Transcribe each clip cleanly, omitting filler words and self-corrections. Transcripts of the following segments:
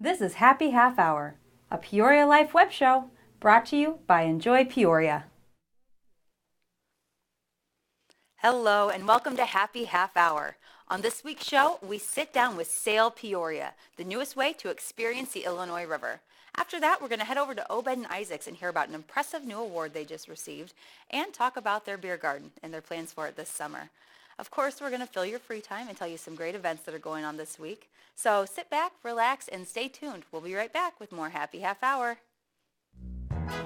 This is Happy Half Hour, a Peoria Life web show brought to you by Enjoy Peoria. Hello and welcome to Happy Half Hour. On this week's show, we sit down with Sail Peoria, the newest way to experience the Illinois River. After that, we're going to head over to Obed and Isaac's and hear about an impressive new award they just received and talk about their beer garden and their plans for it this summer. Of course, we're going to fill your free time and tell you some great events that are going on this week. So sit back, relax, and stay tuned. We'll be right back with more Happy Half Hour.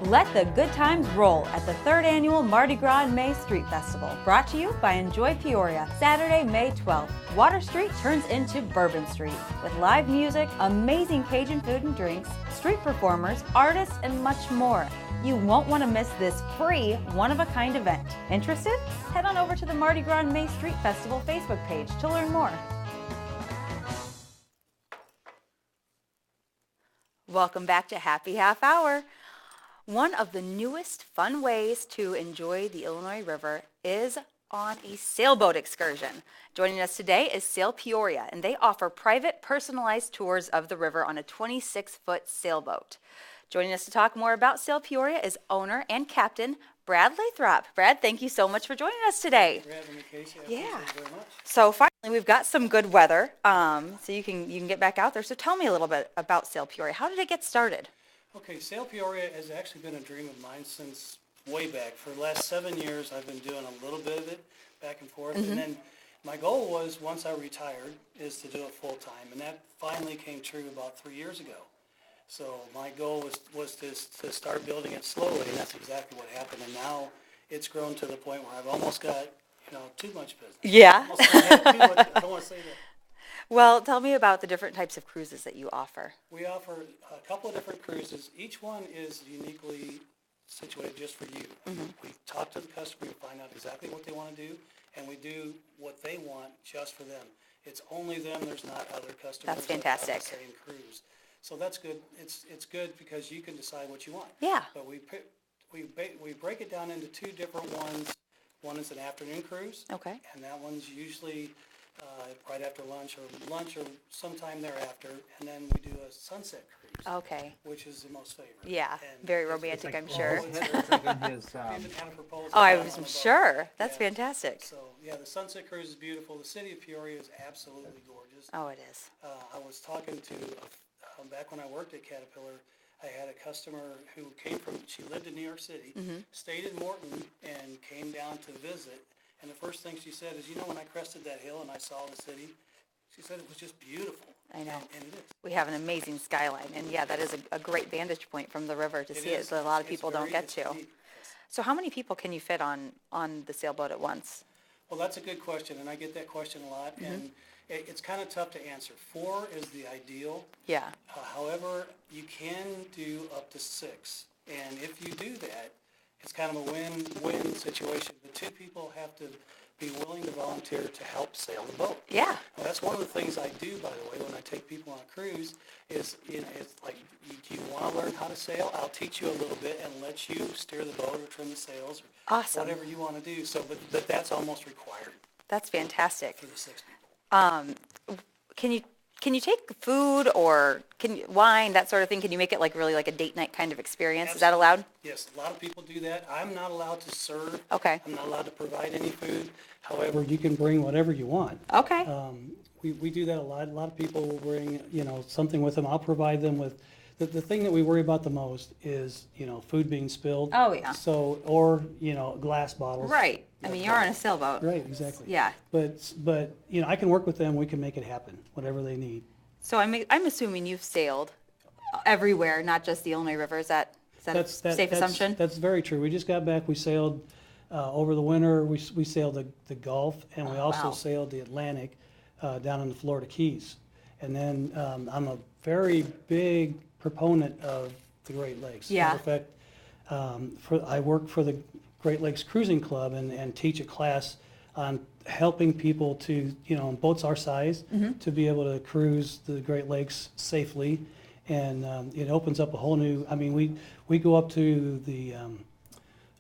Let the good times roll at the 3rd Annual Mardi Gras in May Street Festival, brought to you by Enjoy Peoria, Saturday, May 12th. Water Street turns into Bourbon Street with live music, amazing Cajun food and drinks, street performers, artists, and much more. You won't want to miss this free, one-of-a-kind event. Interested? Head on over to the Mardi Gras in May Street Festival Facebook page to learn more. Welcome back to Happy Half Hour. One of the newest fun ways to enjoy the Illinois River is on a sailboat excursion. Joining us today is Sail Peoria, and they offer private, personalized tours of the river on a 26-foot sailboat. Joining us to talk more about Sail Peoria is owner and captain Brad Lathrop. Brad, thank you so much for joining us today. Thank you for having me, Kaci. I Yeah. appreciate it very much. So finally, we've got some good weather, so you can get back out there. So tell me a little bit about Sail Peoria. How did it get started? Okay, Sail Peoria has actually been a dream of mine since way back. For the last 7 years, I've been doing a little bit of it back and forth. And then my goal was, once I retired, is to do it full time. And that finally came true about 3 years ago. So my goal was to start building it slowly, and that's exactly what happened. And now it's grown to the point where I've almost got, too much business. Yeah. Almost have too much, I don't want to say that. Well, tell me about the different types of cruises that you offer. We offer a couple of different cruises. Each one is uniquely situated just for you. We talk to the customer, we find out exactly what they want to do, and we do what they want just for them. It's only them, there's not other customers. That's fantastic. Of the same cruise. So that's good. It's good because you can decide what you want. Yeah. But we break it down into two different ones. One is an afternoon cruise. Okay. And that one's usually right after lunch or sometime thereafter, and then we do a sunset cruise. Okay. Which is the most favorite. Yeah, And very romantic, I'm sure. we even had a proposal Oh, I on was the boat. sure. That's Yeah. fantastic. So, yeah, the sunset cruise is beautiful. The city of Peoria is absolutely gorgeous. Oh, it is. I was talking to, back when I worked at Caterpillar, I had a customer who she lived in New York City, stayed in Morton, and came down to visit. And the first thing she said is, when I crested that hill and I saw the city, she said it was just beautiful. I know. And it is. We have an amazing skyline, and yeah, that is a great vantage point from the river to see it that a lot of people don't get to. Neat. So how many people can you fit on the sailboat at once? Well, that's a good question, and I get that question a lot, and it's kind of tough to answer. 4 is the ideal. Yeah. However, you can do up to 6, and if you do that, it's kind of a win-win situation. The 2 people have to be willing to volunteer to help sail the boat. Yeah. Well, that's one of the things I do, by the way, when I take people on a cruise, is, it's like, you want to learn how to sail? I'll teach you a little bit and let you steer the boat or trim the sails or Awesome. whatever you want to do. So, but that's almost required That's fantastic. for the 6 people. Can you take food or wine, that sort of thing? Can you make it really like a date night kind of experience? Is that allowed? Yes, a lot of people do that. I'm not allowed to serve. Okay. I'm not allowed to provide any food. However, you can bring whatever you want. Okay. We do that a lot. A lot of people will bring, something with them. I'll provide them with, the thing that we worry about the most is, food being spilled. Oh, yeah. So, or, glass bottles. Right. I mean, you're on a sailboat. Right, exactly. Yeah. But, I can work with them. We can make it happen, whatever they need. So I'm assuming you've sailed everywhere, not just the Illinois River. Is that a safe assumption? That's very true. We just got back. We sailed over the winter. We sailed the Gulf, and we also wow. sailed the Atlantic down in the Florida Keys. And then I'm a very big proponent of the Great Lakes. Yeah. Matter of fact, I work for the Great Lakes Cruising Club and teach a class on helping people to, boats our size, to be able to cruise the Great Lakes safely. And it opens up a whole new, we go up to the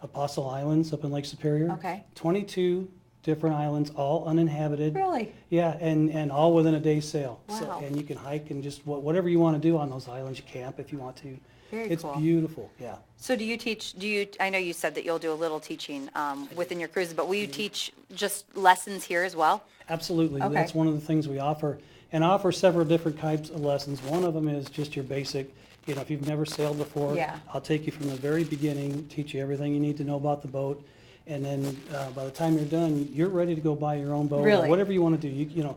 Apostle Islands up in Lake Superior. Okay. 22 different islands, all uninhabited. Really? Yeah, and all within a day's sail. So, Wow. and you can hike and just whatever you want to do on those islands, you camp if you want to. Very It's cool. beautiful, yeah. So I know you said that you'll do a little teaching within your cruises, but will you teach just lessons here as well? Absolutely. Okay. That's one of the things we offer, and offer several different types of lessons. One of them is just your basic, if you've never sailed before, Yeah. I'll take you from the very beginning, teach you everything you need to know about the boat, and then by the time you're done, you're ready to go buy your own boat. Really? Or whatever you want to do.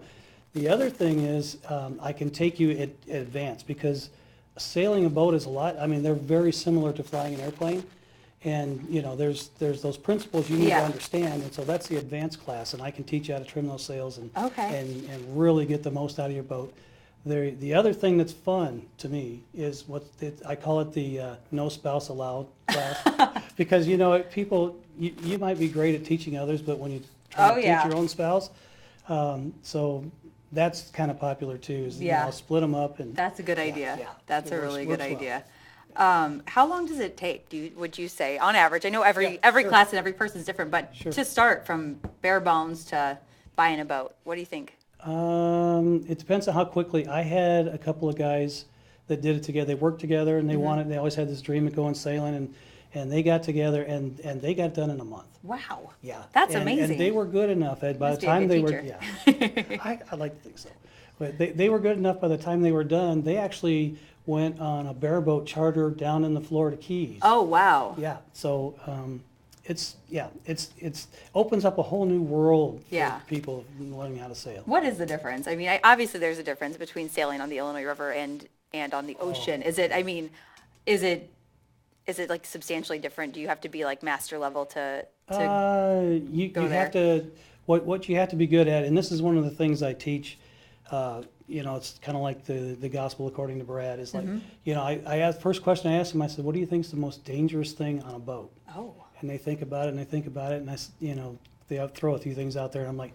The other thing is I can take you at advanced, because sailing a boat is a lot, they're very similar to flying an airplane. And, there's those principles you need to Yeah. understand, and so that's the advanced class, and I can teach you how to trim those sails and Okay. and really get the most out of your boat. The other thing that's fun to me is I call it the no spouse allowed class, because people you might be great at teaching others, but when you try Oh, to yeah. teach your own spouse, so that's kind of popular too. Is Yeah. I'll split them up and That's a good idea. yeah. That's It a works- really works good well. idea. How long does it take, would you say, on average? I know every Yeah, sure. class and every person is different, but Sure. to start from bare bones to buying a boat, what do you think? It depends on how quickly. I had a couple of guys that did it together. They worked together and they always had this dream of going sailing, and they got together and they got done in a month. Wow. Yeah. That's And amazing. they were good enough, Ed, by Must the be a time good they were, teacher. yeah. I like to think so. But they were good enough by the time they were done. They actually went on a bareboat charter down in the Florida Keys. Oh, wow. Yeah, so it's opens up a whole new world for Yeah. people learning how to sail. What is the difference? I mean, obviously there's a difference between sailing on the Illinois River and on the ocean. Oh. Is it like substantially different? Do you have to be like master level to You go have to, what you have to be good at, and this is one of the things I teach, it's kind of like the gospel according to Brad, is like, I asked, first question I asked him, I said, what do you think is the most dangerous thing on a boat? Oh, And they think about it and they think about it, and they throw a few things out there, and I'm like,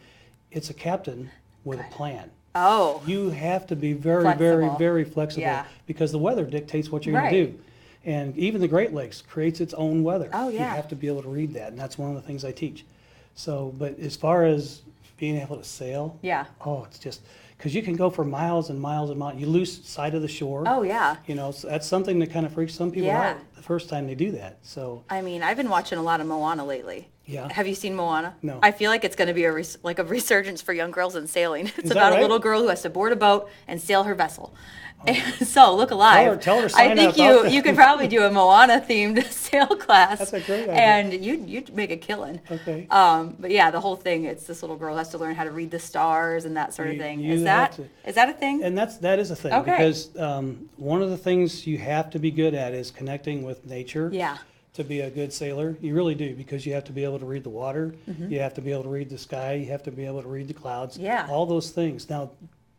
it's a captain with a plan. oh, You have to be very, very, Flexible. very flexible, Yeah. because the weather dictates what you're Right. going to do. And even the Great Lakes creates its own weather. Oh, You yeah. have to be able to read that, and that's one of the things I teach. So, but as far as being able to sail, yeah. it's just, because you can go for miles and miles and miles. You lose sight of the shore. Oh, yeah. So that's something that kind of freaks some people Yeah. out the first time they do that. So, I mean, I've been watching a lot of Moana lately. Yeah. Have you seen Moana? No. I feel like it's going to be a resurgence for young girls in sailing. It's that about right? a little girl who has to board a boat and sail her vessel. So look alive. Tell her to I sign think up. I'll- you could probably do a Moana themed sail class. That's a great idea. And you'd make a killing. Okay. But yeah, the whole thing, it's this little girl has to learn how to read the stars and that sort of You- thing. you Is have that a thing? and that is a thing. Okay. Because one of the things you have to be good at is connecting with nature. Yeah. To be a good sailor, you really do, because you have to be able to read the water, Mm-hmm. you have to be able to read the sky, you have to be able to read the clouds. Yeah. All those things. Now,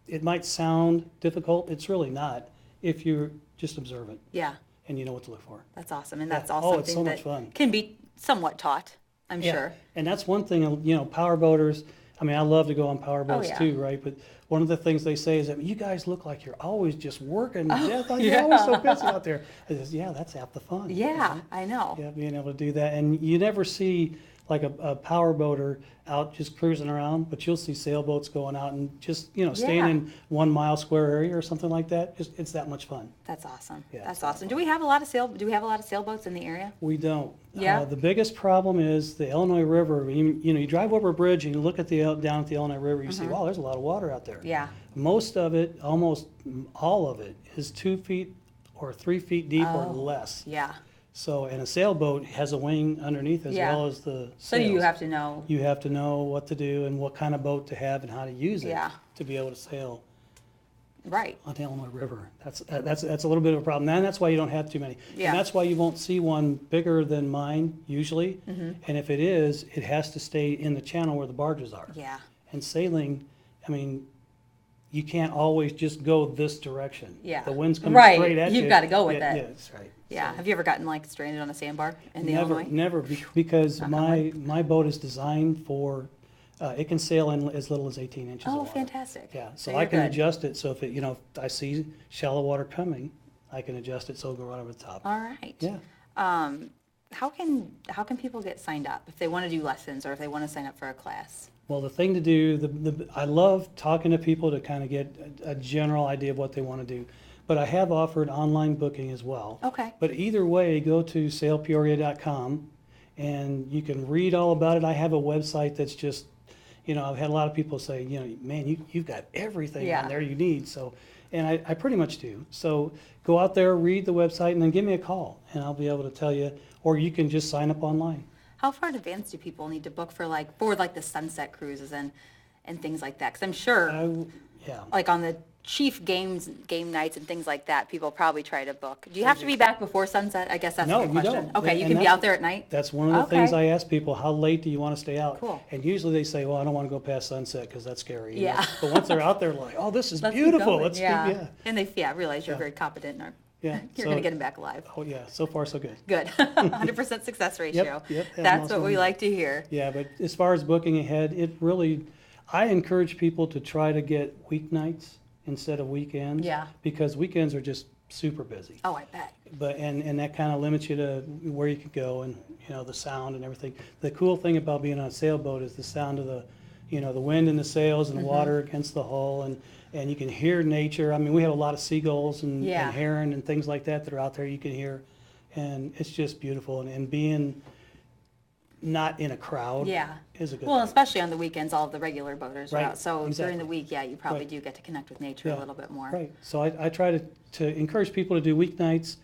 it might sound difficult, it's really not, if you're just observant Yeah. and you know what to look for. That's awesome. And Yeah. that's also It's so something much that fun. can be somewhat taught, I'm Yeah. sure. And that's one thing, power boaters, I love to go on power boats yeah. too, right? But one of the things they say is that you guys look like you're always just working to death, like yeah. you're always so busy out there. I says, yeah, that's half the fun. you Yeah, know? I know. Yeah, being able to do that. And you never see like a power boater out just cruising around, but you'll see sailboats going out and just, staying Yeah. in 1 mile square area or something like that. It's that much fun. That's awesome. Yeah, That's it's a lot of awesome. Do we have a lot of sailboats in the area? We don't. Yeah? The biggest problem is the Illinois River. You drive over a bridge and you look at down at the Illinois River, you see, wow, there's a lot of water out there. Mm-hmm. Yeah. Most of it, almost all of it, is 2 feet or 3 feet deep or Oh. less. Yeah. So, and a sailboat has a wing underneath as Yeah. well as the So you sails. have to know. You have to know what to do and what kind of boat to have and how to use it Yeah. to be able to sail Right. on the Illinois River. That's a little bit of a problem. And that's why you don't have too many. Yeah. And that's why you won't see one bigger than mine usually. Mm-hmm. And if it is, it has to stay in the channel where the barges are. Yeah. And sailing, you can't always just go this direction. Yeah. The wind's coming Right. straight at you. You've gotta go with Yeah, it. yeah, that's right. Yeah. Have you ever gotten like stranded on a sandbar in the Never, Illinois? never, because Knock on my boat is designed for, it can sail in as little as 18 inches of Oh, water. fantastic. Yeah, so you're I can good. adjust it, so if it, if I see shallow water coming, I can adjust it so it'll go right over the top. All right. Yeah. how can people get signed up if they want to do lessons or if they want to sign up for a class? Well, the thing to do, I love talking to people to kind of get a general idea of what they want to do. But I have offered online booking as well. Okay. But either way, go to salepeoria.com and you can read all about it. I have a website that's just, I've had a lot of people say, man, you've got everything on there you need. So, and I pretty much do. So go out there, read the website, and then give me a call, and I'll be able to tell you, or you can just sign up online. How far in advance do people need to book for the sunset cruises and things like that? Because I'm sure, like on the chief game nights and things like that, people probably try to book. Do you have to be back before sunset? I guess that's a good question. No, you don't. Okay, you can be out there at night? That's one of the things I ask people, how late do you want to stay out? Cool. And usually they say, well, I don't want to go past sunset because that's scary. Yeah. But once they're out there, like, oh, this is Let's beautiful. keep going. Let's And they realize you're very competent and you're going to get them back alive. Oh, yeah. So far, so good. Good. 100% success ratio. Yep. That's what we like to hear. Yeah, but as far as booking ahead, I encourage people to try to get weeknights instead of weekends. Yeah. Because weekends are just super busy. Oh, I bet. But and that kind of limits you to where you could go and the sound and everything. The cool thing about being on a sailboat is the sound of the the wind in the sails and the water against the hull, and you can hear nature. I mean, we have a lot of seagulls and heron and things like that are out there you can hear, and it's just beautiful. And being not in a crowd is a good thing. Especially on the weekends, all of the regular boaters are Right, out. So exactly. during the week, you probably do get to connect with nature a little bit more. Right. So I try to encourage people to do weeknights,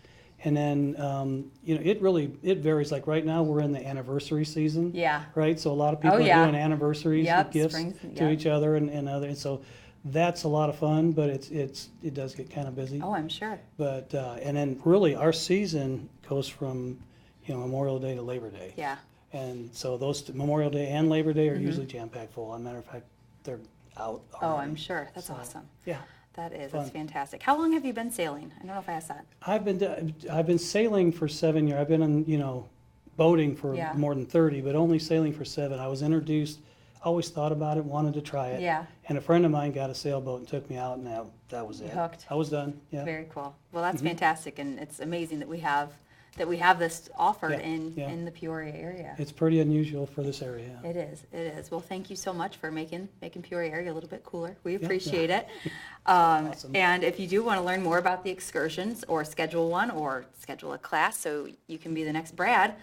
and then it varies. Like right now, we're in the anniversary season. Yeah. Right. So a lot of people are doing anniversaries with gifts to each other and other. And so that's a lot of fun, but it does get kind of busy. Oh, I'm sure. But and then really our season goes from Memorial Day to Labor Day. Yeah. And so those Memorial Day and Labor Day are usually jam-packed full. As a matter of fact, they're out already. Oh, I'm sure. That's awesome. Yeah. That's fun. fantastic. How long have you been sailing? I don't know if I asked that. I've been sailing for 7 years. I've been on boating for more than 30, but only sailing for 7. I was introduced. Always thought about it, wanted to try it. Yeah. And a friend of mine got a sailboat and took me out, and that was it. Hooked. I was done. Yeah. Very cool. Well, that's fantastic, and it's amazing that we have this offered in the Peoria area. It's pretty unusual for this area. It is. Well, thank you so much for making Peoria area a little bit cooler. We appreciate it. Awesome. And if you do want to learn more about the excursions or schedule one or schedule a class so you can be the next Brad,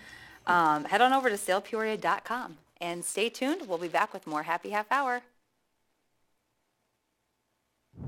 head on over to salepeoria.com and stay tuned. We'll be back with more Happy Half Hour.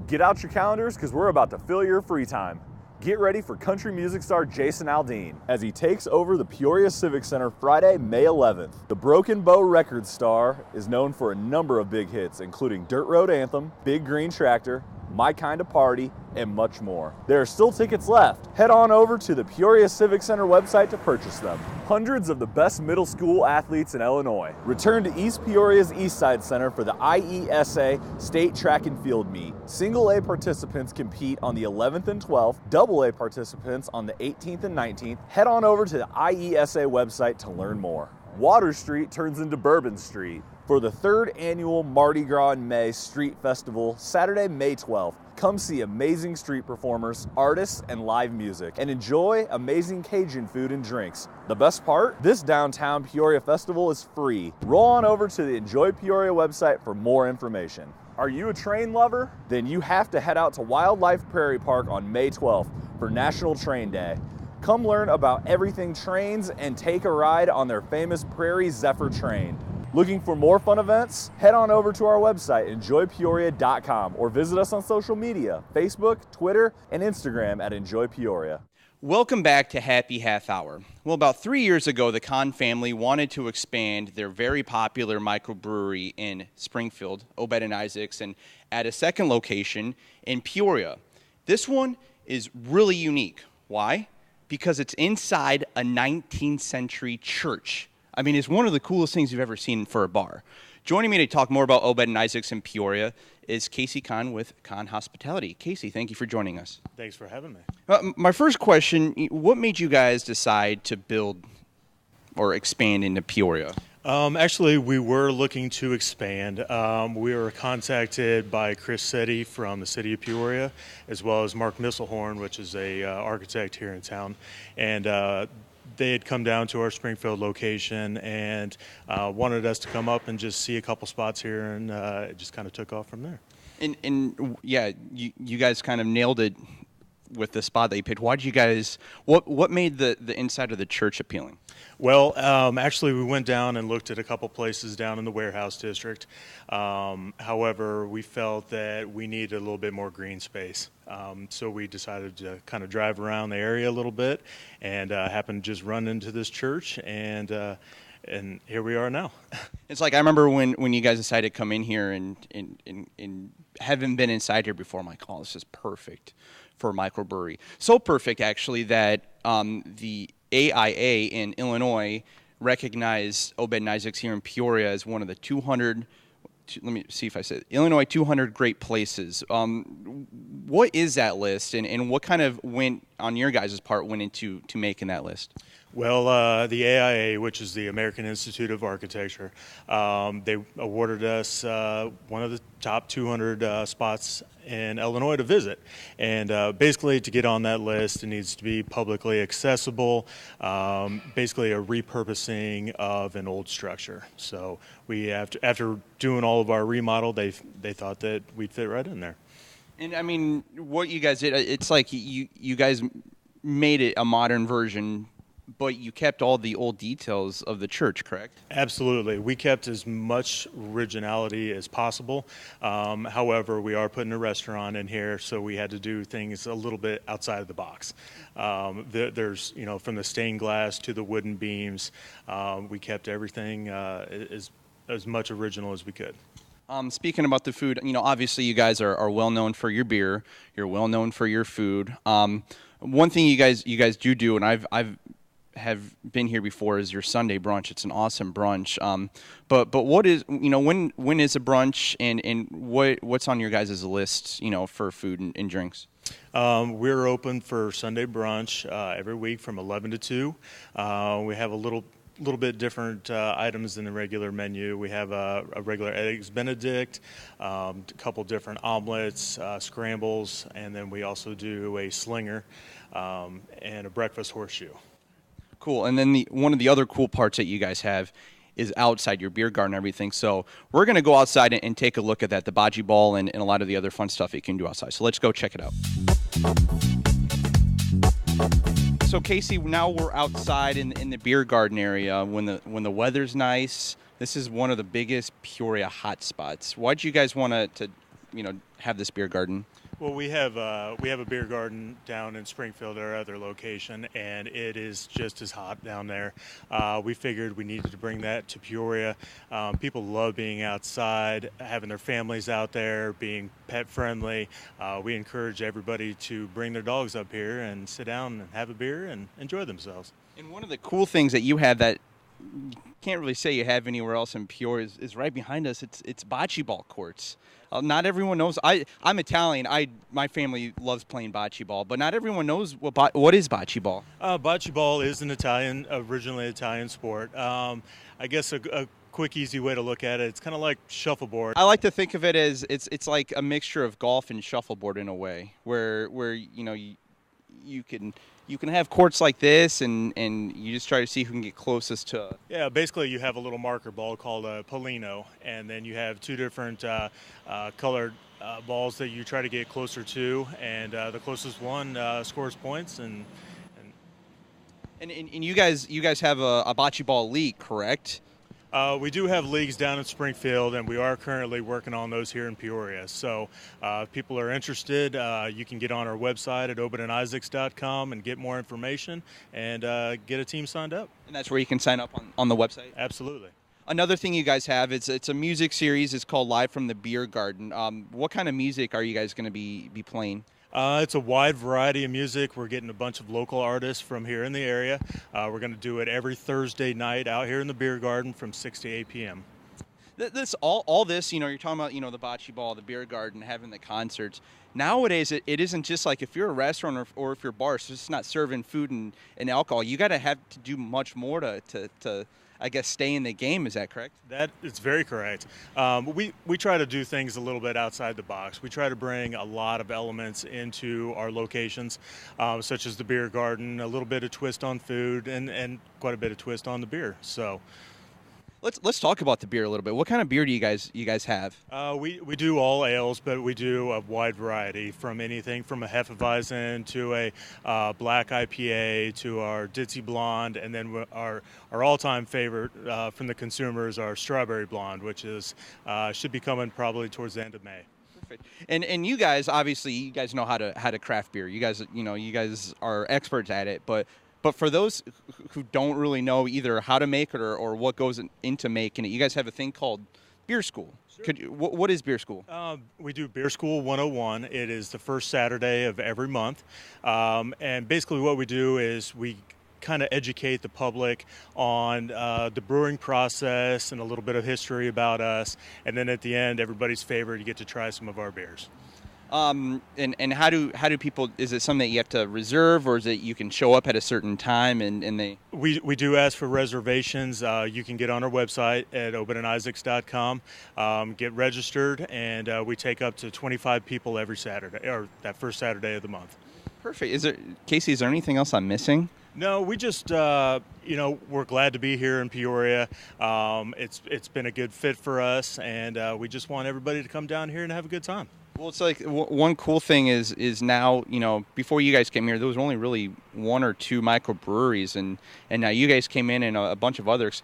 Get out your calendars because we're about to fill your free time. Get ready for country music star Jason Aldean as he takes over the Peoria Civic Center Friday, May 11th. The Broken Bow Records star is known for a number of big hits, including Dirt Road Anthem, Big Green Tractor, My Kind of Party, and much more. There are still tickets left. Head on over to the Peoria Civic Center website to purchase them. Hundreds of the best middle school athletes in Illinois return to East Peoria's Eastside Center for the IESA State Track and Field Meet. Single A participants compete on the 11th and 12th, double A participants on the 18th and 19th. Head on over to the IESA website to learn more. Water Street turns into Bourbon Street for the 3rd annual Mardi Gras in May Street Festival, Saturday, May 12th. Come see amazing street performers, artists, and live music, and enjoy amazing Cajun food and drinks. The best part? This downtown Peoria festival is free. Roll on over to the Enjoy Peoria website for more information. Are you a train lover? Then you have to head out to Wildlife Prairie Park on May 12th for National Train Day. Come learn about everything trains and take a ride on their famous Prairie Zephyr train. Looking for more fun events? Head on over to our website, enjoypeoria.com, or visit us on social media, Facebook, Twitter, and Instagram at Enjoy Peoria. Welcome back to Happy Half Hour. Well, about 3 years ago, the Kahn family wanted to expand their very popular microbrewery in Springfield, Obed and Isaacs, and add a second location in Peoria. This one is really unique. Why? Because it's inside a 19th century church. I mean, it's one of the coolest things you've ever seen for a bar. Joining me to talk more about Obed and Isaacs in Peoria is Kaci Kahn with Kahn Hospitality. Kaci, thank you for joining us. Thanks for having me. My first question, what made you guys decide to build or expand into Peoria? Actually, we were looking to expand. We were contacted by Chris Setti from the city of Peoria, as well as Mark Misselhorn, which is a architect here in town. And they had come down to our Springfield location and wanted us to come up and just see a couple spots here, and it just kind of took off from there. And yeah, you guys kind of nailed it with the spot that you picked. What made the inside of the church appealing? Well, actually, we went down and looked at a couple places down in the warehouse district. However, we felt that we needed a little bit more green space. So we decided to kind of drive around the area a little bit, and happened to just run into this church, and here we are now. It's like I remember when you guys decided to come in here and haven't been inside here before. I'm like, oh, this is perfect for a microbrewery. So perfect, actually, that the AIA in Illinois recognized Obed and Isaacs here in Peoria as one of the 200. Let me see if I said Illinois 200 great places. What is that list, and what kind of went on your guys' part went into making that list? Well, the AIA, which is the American Institute of Architecture, they awarded us one of the top 200 spots in Illinois to visit. And basically, to get on that list, it needs to be publicly accessible, basically a repurposing of an old structure. So we, after doing all of our remodel, they thought that we'd fit right in there. And I mean, what you guys did, it's like you guys made it a modern version, but you kept all the old details of the church, correct? Absolutely. We kept as much originality as possible. However, we are putting a restaurant in here, so we had to do things a little bit outside of the box. There's, from the stained glass to the wooden beams, we kept everything as much original as we could. Speaking about the food, obviously you guys are well known for your beer. You're well known for your food. One thing you guys do, and I've have been here before, is your Sunday brunch. It's an awesome brunch. But what is, when is a brunch, and what's on your guys' list, for food and drinks? We're open for Sunday brunch every week from 11 to 2. We have a little bit different items than the regular menu. We have a regular Eggs Benedict, a couple different omelets, scrambles, and then we also do a slinger and a breakfast horseshoe. Cool. And then one of the other cool parts that you guys have is outside your beer garden and everything. So we're going to go outside and take a look at that, the bocce ball and a lot of the other fun stuff you can do outside. So let's go check it out. So Kaci, now we're outside in the beer garden area when the weather's nice. This is one of the biggest Peoria hot spots. Why'd you guys want to have this beer garden? Well, we have a beer garden down in Springfield, our other location, and it is just as hot down there. We figured we needed to bring that to Peoria. People love being outside, having their families out there, being pet friendly. We encourage everybody to bring their dogs up here and sit down and have a beer and enjoy themselves. And one of the cool things that you have that you can't really say you have anywhere else in Peoria is right behind us. It's bocce ball courts. Not everyone knows. I'm Italian. My family loves playing bocce ball, but not everyone knows what is bocce ball. Bocce ball is an originally Italian sport. I guess a quick, easy way to look at it, it's kind of like shuffleboard. I like to think of it as it's like a mixture of golf and shuffleboard in a way, where you can have courts like this, and you just try to see who can get closest to. Yeah, basically you have a little marker ball called a Polino, and then you have two different colored balls that you try to get closer to, and the closest one scores points. And you guys have a bocce ball league, correct? We do have leagues down in Springfield, and we are currently working on those here in Peoria. So if people are interested, you can get on our website at obedandisaacs.com and get more information and get a team signed up. And that's where you can sign up on the website? Absolutely. Another thing you guys have, it's a music series. It's called Live from the Beer Garden. What kind of music are you guys going to be playing? It's a wide variety of music. We're getting a bunch of local artists from here in the area. We're going to do it every Thursday night out here in the beer garden from 6 to 8 p.m. All this, you're talking about, the bocce ball, the beer garden, having the concerts. Nowadays, it isn't just like if you're a restaurant or if you're a bar, so it's not serving food and alcohol. You got to have to do much more to I guess, stay in the game. Is that correct? That is very correct. We try to do things a little bit outside the box. We try to bring a lot of elements into our locations, such as the beer garden, a little bit of twist on food, and quite a bit of twist on the beer. So Let's talk about the beer a little bit. What kind of beer do you guys have? we do all ales, but we do a wide variety, from anything from a Hefeweizen to a black IPA to our Ditzy Blonde, and then our all-time favorite from the consumers, our Strawberry Blonde, which is should be coming probably towards the end of May. Perfect. And you guys, obviously, you guys know how to craft beer. You guys are experts at it, but for those who don't really know either how to make it or what goes into making it, you guys have a thing called Beer School. Sure. What is Beer School? We do Beer School 101. It is the first Saturday of every month. And basically what we do is we kind of educate the public on the brewing process and a little bit of history about us. And then at the end, everybody's favorite, you get to try some of our beers. And how do people, is it something that you have to reserve, or is it you can show up at a certain time and they? We do ask for reservations. You can get on our website at obedandisacs.com, get registered, and we take up to 25 people every Saturday, or that first Saturday of the month. Perfect. Kaci, is there anything else I'm missing? No, we just, we're glad to be here in Peoria. It's been a good fit for us, and we just want everybody to come down here and have a good time. Well, it's like one cool thing is now, before you guys came here, there was only really one or two microbreweries, and now you guys came in and a bunch of others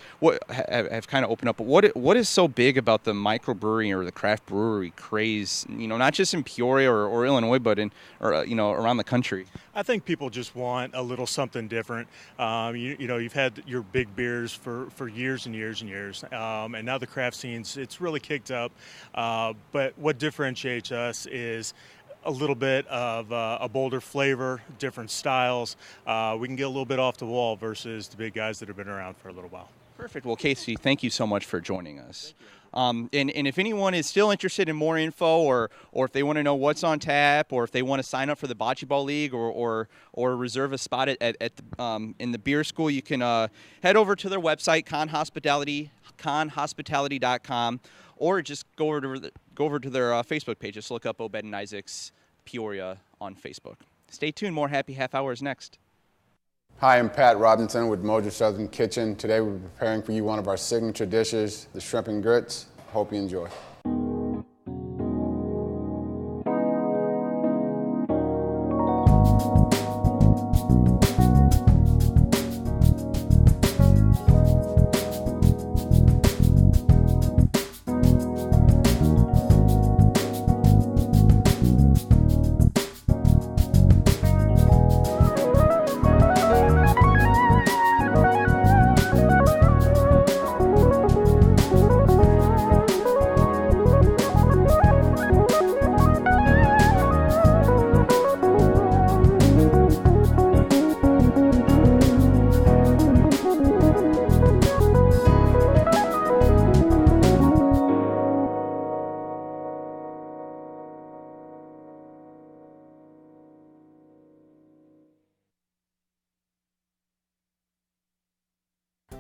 have kind of opened up. But what is so big about the microbrewery or the craft brewery craze, not just in Peoria or Illinois, but around the country? I think people just want a little something different. You've had your big beers for years and years and years, and now the craft scene's it's really kicked up. But what differentiates us is a little bit of a bolder flavor, different styles. We can get a little bit off the wall versus the big guys that have been around for a little while. Perfect. Well, Kaci, thank you so much for joining us. And if anyone is still interested in more info, or if they want to know what's on tap, or if they want to sign up for the Bocce Ball League, or reserve a spot in the beer school, you can head over to their website, conhospitality.com, or just go over to their Facebook page. Just look up Obed and Isaac's Peoria on Facebook. Stay tuned. More Happy Half Hour is next. Hi, I'm Pat Robinson with Mojo Southern Kitchen. Today we're preparing for you one of our signature dishes, the shrimp and grits. Hope you enjoy.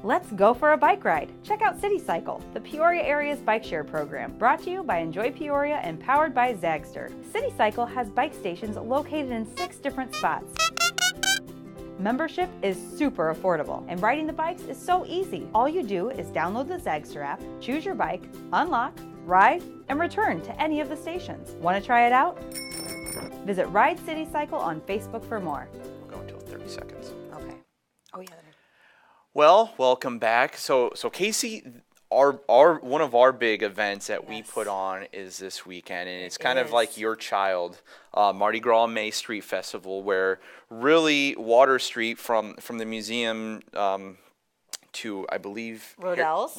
Let's go for a bike ride. Check out City Cycle, the Peoria area's bike share program, brought to you by Enjoy Peoria and powered by Zagster. City Cycle has bike stations located in 6 different spots. Membership is super affordable, and riding the bikes is so easy. All you do is download the Zagster app, choose your bike, unlock, ride, and return to any of the stations. Want to try it out? Visit Ride City Cycle on Facebook for more. We'll go until 30 seconds. Okay. Oh yeah. Well, welcome back. So Kaci, our one of our big events that we put on is this weekend, and it's kind of like your child, Mardi Gras May Street Festival, where really Water Street from the museum to, I believe, Rodell's,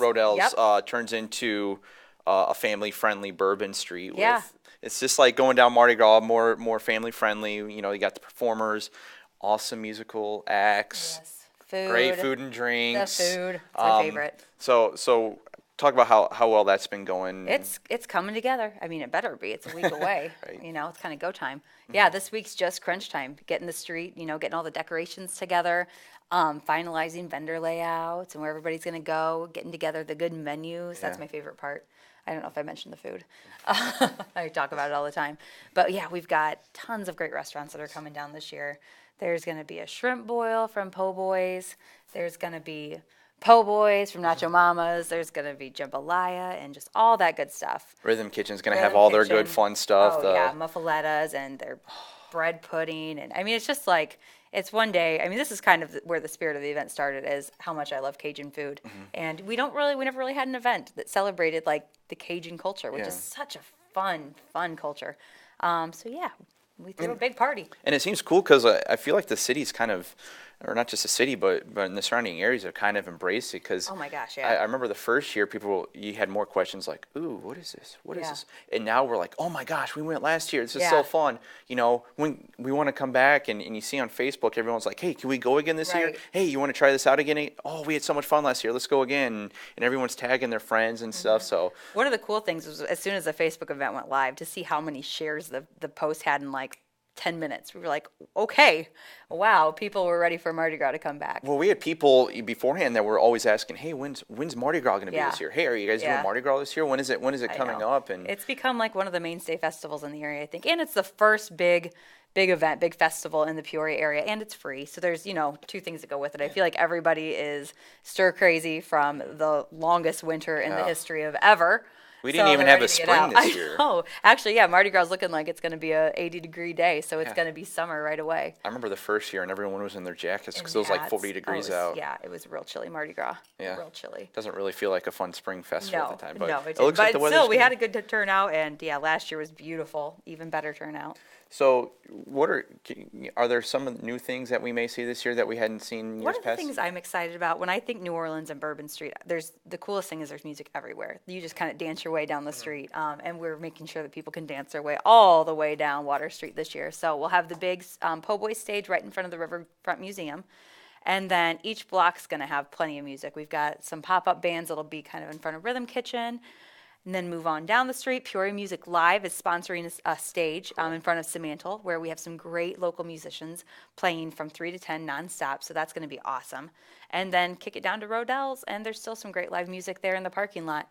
turns into a family-friendly bourbon street. Yeah. It's just like going down Mardi Gras, more family-friendly. You got the performers, awesome musical acts. Yes. Food. Great food and drinks. The food. It's my favorite. So talk about how well that's been going. It's coming together. I mean, it better be. It's a week away. Right. It's kind of go time. Yeah, this week's just crunch time. Getting the street, getting all the decorations together. finalizing vendor layouts and where everybody's going to go, getting together the good menus. That's Yeah. my favorite part. I don't know if I mentioned the food. I talk about it all the time. But yeah, we've got tons of great restaurants that are coming down this year. There's going to be a shrimp boil from Po' Boys. There's going to be Po' Boys from Nacho Mama's. There's going to be jambalaya and just all that good stuff. Rhythm Kitchen's going to have Rhythm all their good Kitchen. fun stuff. Oh, yeah, muffalettas and their bread pudding. And I mean, it's just like, it's one day. I mean, this is kind of where the spirit of the event started, is how much I love Cajun food. And we never really had an event that celebrated like the Cajun culture, which is such a fun culture. So yeah, we threw a big party. And it seems cool because I feel like the city's kind of, or not just the city, but in the surrounding areas have kind of embraced it. Because Oh my gosh, I yeah. remember the first year, you had more questions like, "Ooh, what is this? What is Yeah. this?" And now we're like, "Oh my gosh, we went last year. This is Yeah. so fun." You know, when we want to come back, and you see on Facebook, everyone's like, "Hey, can we go again this year? Right. Hey, you want to try this out again? Oh, we had so much fun last year. Let's go again." And everyone's tagging their friends and stuff. So One of the cool things was, as soon as the Facebook event went live, to see how many shares the post had in like 10 minutes. We were like, okay, wow, people were ready for Mardi Gras to come back. well, we had people beforehand that were always asking, "Hey, when's Mardi Gras going to be Yeah. this year? Hey, are you guys Yeah. doing Mardi Gras this year? When is it I coming know. up?" And It's become like one of the mainstay festivals in the area, I think. And it's the first big event, big festival in the Peoria area, and it's free. So there's, two things that go with it. I feel like everybody is stir crazy from the longest winter in the Yeah. history of ever. We didn't So even they're have a ready to get spring out. this I year. know. Actually, yeah, Mardi Gras is looking like it's going to be a 80-degree day, so it's Yeah. going to be summer right away. I remember the first year, and everyone was in their jackets because And it was like hats. 40 degrees Oh, it was- out. Yeah, it was real chilly Mardi Gras. Yeah. Real chilly. Doesn't really feel like a fun spring festival No, at the time, but no, it it looks didn't. like the But weather's still, we gonna- had a good turnout, and yeah, last year was beautiful, even better turnout. So, are there some new things that we may see this year that we hadn't seen years One of the past? things I'm excited about, when I think New Orleans and Bourbon Street, the coolest thing is there's music everywhere. You just kind of dance your way down the street, and we're making sure that people can dance their way all the way down Water Street this year. So we'll have the big Po' Boy stage right in front of the Riverfront Museum, and then each block's going to have plenty of music. We've got some pop-up bands that'll be kind of in front of Rhythm Kitchen. And then move on down the street. Peoria Music Live is sponsoring a stage in front of Simantel, where we have some great local musicians playing from 3 to 10 nonstop. So that's going to be awesome. And then kick it down to Rodell's, and there's still some great live music there in the parking lot.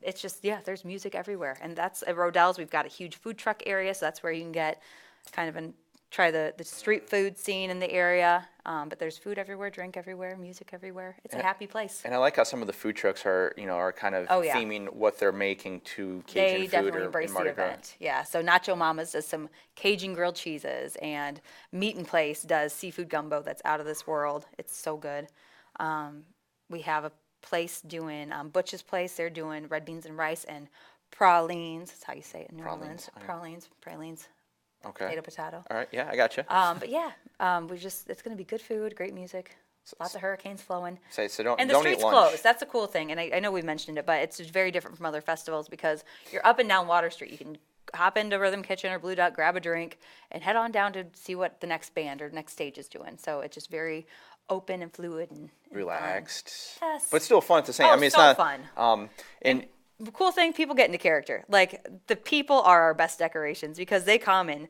It's just, yeah, there's music everywhere. And that's at Rodell's. We've got a huge food truck area, so that's where you can get kind of try the street food scene in the area. But there's food everywhere, drink everywhere, music everywhere. It's a happy place. And I like how some of the food trucks are kind of Oh, yeah. theming what they're making to Cajun They food definitely or embrace in the Mardi Gras. event. Yeah, so Nacho Mama's does some Cajun grilled cheeses, and Meat and Place does seafood gumbo that's out of this world. It's so good. We have a place doing Butch's Place. They're doing red beans and rice and pralines. That's how you say it in New Orleans. Pralines. Okay. Potato. All right. Yeah, I got you. But yeah, it's going to be good food, great music, lots of hurricanes flowing. So don't And the don't streets eat lunch. closed. That's a cool thing. And I know we've mentioned it, but it's very different from other festivals because you're up and down Water Street. You can hop into Rhythm Kitchen or Blue Duck, grab a drink, and head on down to see what the next band or next stage is doing. So it's just very open and fluid and Relaxed. fun. Yes. But still fun at the same. Oh, I mean, it's so not fun. And The cool thing, people get into character. Like, the people are our best decorations because they come in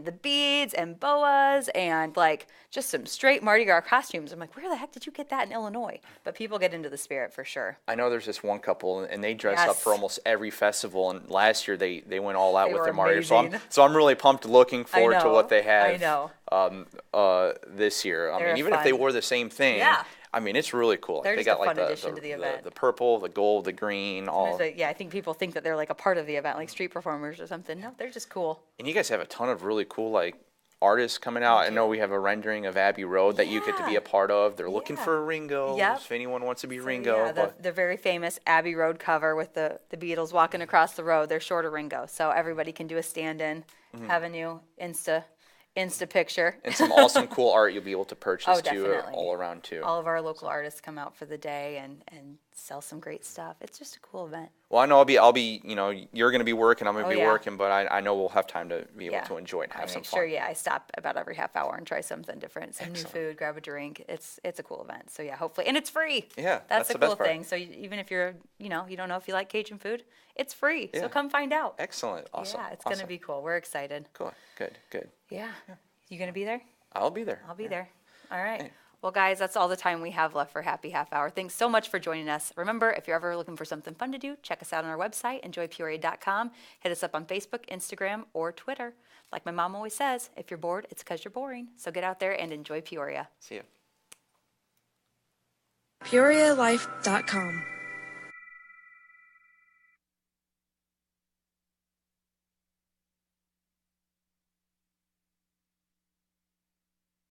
the beads and boas and, like, just some straight Mardi Gras costumes. I'm like, where the heck did you get that in Illinois? But people get into the spirit for sure. I know there's this one couple, and they dress up Yes. for almost every festival. And last year they went all out They with were their Mardi Gras. amazing. So I'm really pumped, looking forward to know. what they have. I know. This year. I They're mean, even if they fun. wore the same thing. Yeah. I mean, it's really cool. They're They just a got like fun addition to the event. the purple, the gold, the green, all. Yeah, I think people think that they're like a part of the event, like street performers or something. No, they're just cool. And you guys have a ton of really cool like artists coming out. I know we have a rendering of Abbey Road that you get to be Yeah. a part of. They're looking Yeah. for a Ringo. Yep. If anyone wants to be So, Ringo, yeah, but the very famous Abbey Road cover with the Beatles walking across the road. They're short of Ringo, so everybody can do a stand-in, Mm-hmm. have a new Insta picture. and some awesome cool art you'll be able to purchase Oh, too definitely. all around too. All of our local artists come out for the day and sell some great stuff. It's just a cool event. Well, I know I'll be, you're going to be working, I'm going to Oh, be yeah. working, but I know we'll have time to be able Yeah. to enjoy it and I have some make fun. sure, yeah, I stop about every half hour and try something different, some Excellent. new food, grab a drink. It's a cool event. So yeah, hopefully, and it's free. Yeah, that's that's the the best cool part. thing. So even if you're, you don't know if you like Cajun food, it's free. Yeah. So come find out. Excellent. Awesome. Yeah, it's gonna Awesome. be cool. We're excited. Cool. Good. Yeah. You gonna be there? I'll be there. I'll be there. All right. Well, guys, that's all the time we have left for Happy Half Hour. Thanks so much for joining us. Remember, if you're ever looking for something fun to do, check us out on our website, enjoypeoria.com. Hit us up on Facebook, Instagram, or Twitter. Like my mom always says, if you're bored, it's because you're boring. So get out there and enjoy Peoria. See ya. PeoriaLife.com